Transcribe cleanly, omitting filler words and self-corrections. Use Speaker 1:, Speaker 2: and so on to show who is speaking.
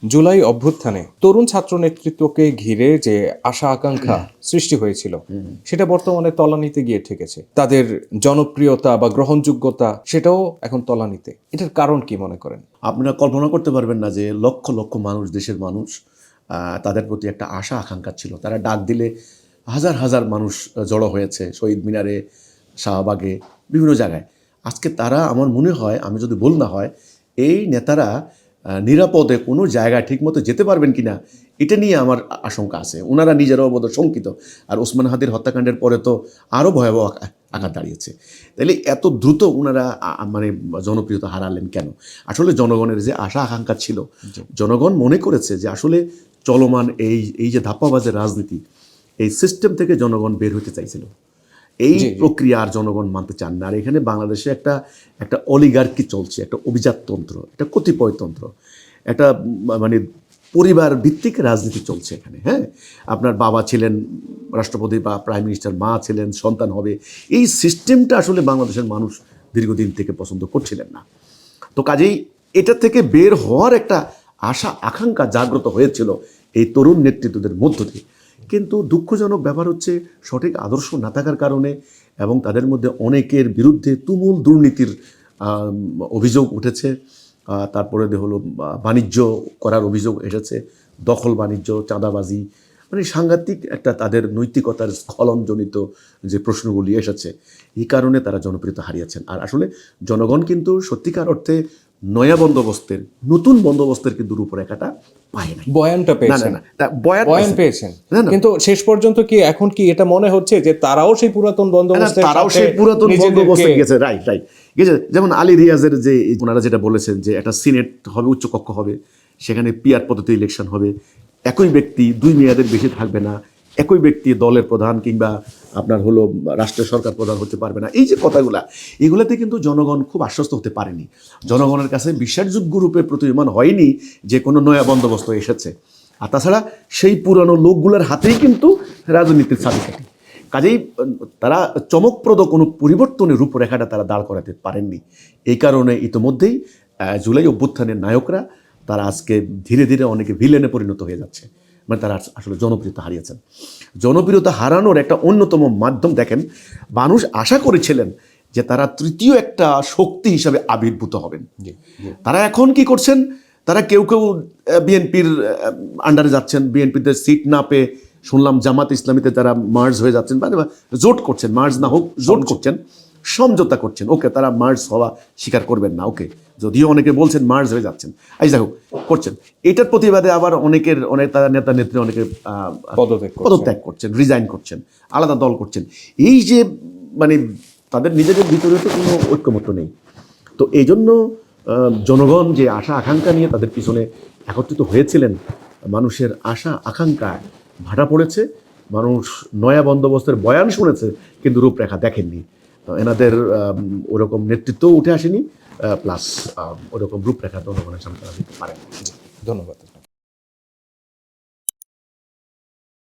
Speaker 1: জুলাই অভ্যুত্থানে তরুণ ছাত্র নেতৃত্বকে ঘিরে যে আশা আকাঙ্ক্ষা সৃষ্টি হয়েছিল সেটা বর্তমানে তলানিতে গিয়ে ঠেকেছে। তাদের জনপ্রিয়তা বা গ্রহণযোগ্যতা সেটাও এখন তলানিতে। এটার কারণ কি মনে করেন?
Speaker 2: আপনারা কল্পনা করতে পারবেন না যে লক্ষ লক্ষ মানুষ, দেশের মানুষ, তাদের প্রতি একটা আশা আকাঙ্ক্ষা ছিল। তারা ডাক দিলে হাজার হাজার মানুষ জড়ো হয়েছে শহীদ মিনারে, শাহবাগে, বিভিন্ন জায়গায়। আজকে তারা, আমার মনে হয়, আমি যদি ভুল না হয়, এই নেতারা নিরাপদে কোনো জায়গায় ঠিকমতো যেতে পারবেন কিনা এটা নিয়ে আমার আশঙ্কা আছে। ওনারা নিজেরাও বোধহয় শঙ্কিত। আর ওসমান হাদির হত্যাকাণ্ডের পরে তো আরও ভয়াবহ আঘাত দাঁড়িয়েছে। তাইলে এত দ্রুত ওনারা মানে জনপ্রিয়তা হারালেন কেন? আসলে জনগণের যে আশা আকাঙ্ক্ষা ছিল, জনগণ মনে করেছে যে আসলে চলমান এই যে ধাপ্পাবাজের রাজনীতি, এই সিস্টেম থেকে জনগণ বের হতে চাইছিল। এই প্রক্রিয়া আর জনগণ মানতে চান না। আর এখানে বাংলাদেশে একটা অলিগার্কি চলছে, একটা অভিজাততন্ত্র, একটা কতিপয়তন্ত্র, একটা মানে পরিবার ভিত্তিক রাজনীতি চলছে এখানে। হ্যাঁ, আপনার বাবা ছিলেন রাষ্ট্রপতি বা প্রাইম মিনিস্টার, মা ছিলেন, সন্তান হবে। এই সিস্টেমটা আসলে বাংলাদেশের মানুষ দীর্ঘদিন থেকে পছন্দ করছিলেন না। তো কাজেই এটা থেকে বের হওয়ার একটা আশা আকাঙ্ক্ষা জাগ্রত হয়েছিল এই তরুণ নেতৃত্বদের মধ্য দিয়ে। কিন্তু দুঃখজনক ব্যাপার হচ্ছে, সঠিক আদর্শ না থাকার কারণে এবং তাদের মধ্যে অনেকের বিরুদ্ধে তুমুল দুর্নীতির অভিযোগ উঠেছে। তারপরে হলো বাণিজ্য করার অভিযোগ এসেছে, দখল বাণিজ্য, চাঁদাবাজি, মানে সাংঘাতিক একটা তাদের নৈতিকতার স্খলনজনিত যে প্রশ্নগুলি এসেছে, এই কারণে তারা জনপ্রিয়তা হারিয়েছেন। আর আসলে জনগণ কিন্তু সত্যিকার অর্থে নয়া বন্দোবস্তের, নতুন বন্দোবস্তের কিন্তু রূপরেখাটা পায় না।
Speaker 1: বয়ানটা পেয়েছেন,
Speaker 2: বয়ান
Speaker 1: পেয়েছেন, কিন্তু শেষ পর্যন্ত কি এখন কি এটা মনে হচ্ছে যে তারাও সেই পুরাতন বন্দোবস্তে
Speaker 2: গেছে? রাইট গেছে। যেমন আলী রিয়াজের যে ওনারা যেটা বলেছেন যে একটা সিনেট হবে, উচ্চকক্ষ হবে, সেখানে পিআর পদ্ধতি ইলেকশন হবে, একই ব্যক্তি 2 মেয়াদের বেশি থাকবে না, একই ব্যক্তি দলের প্রধান কিংবা আপনার হলো রাষ্ট্রের সরকার প্রধান হতে পারবে না। এই যে কথাগুলা, এগুলাতে কিন্তু জনগণ খুব আশ্বস্ত হতে পারেনি। জনগণের কাছে বিশ্বাসযোগ্য রূপে প্রতীয়মান হয়নি যে কোনো নয়া বন্দোবস্ত এসেছে। আর তাছাড়া সেই পুরানো লোকগুলোর হাতেই কিন্তু রাজনীতির চাবিকাঠি। কাজেই তারা চমকপ্রদ কোনো পরিবর্তনের রূপরেখাটা তারা দাঁড় করাতে পারেননি। এই কারণে ইতিমধ্যেই জুলাই অভ্যুত্থানের নায়করা তারা আজকে ধীরে ধীরে অনেকে ভিলেনে পরিণত হয়ে যাচ্ছে। মানে তারা আসলে জনপ্রিয়তা হারিয়েছেন। জনপ্রিয়তা হারানোর একটা অন্যতম মাধ্যম দেখেন, মানুষ আশা করেছিলেন যে তারা তৃতীয় একটা শক্তি হিসাবে আবির্ভূত হবেন। তারা এখন কি করছেন? তারা কেউ কেউ বিএনপির আন্ডারে যাচ্ছেন, বিএনপিতে সিট না পেয়ে শুনলাম জামাত ইসলামীতে তারা মার্জ হয়ে যাচ্ছেন, মানে জোট করছেন, মার্জ না হোক জোট করছেন, সমঝোতা করছেন। ওকে, তারা মার্জ হওয়া স্বীকার করবেন না, ওকে, যদিও অনেকে বলছেন মার্জ হয়ে যাচ্ছেন, যাই হোক করছেন। এটার প্রতিবাদে আবার অনেক তারা নেতা নেত্রী অনেকে পদত্যাগ করছেন, রিজাইন করছেন, আলাদা দল করছেন। এই যে মানে তাদের নিজেদের ভিতরে তো কোনো ঐক্যমত্য নেই। তো এই জন্য জনগণ যে আশা আকাঙ্ক্ষা নিয়ে তাদের পিছনে একত্রিত হয়েছিলেন, মানুষের আশা আকাঙ্ক্ষা ভাটা পড়েছে। মানুষ নয়া বন্দোবস্তের বয়ান শুনেছে কিন্তু রূপরেখা দেখেননি। এনাদের ওরকম নেতৃত্বও উঠে আসেনি, প্লাস ওরকম রূপরেখা জনগণের সামনে তারা দিতে পারেন।
Speaker 1: ধন্যবাদ।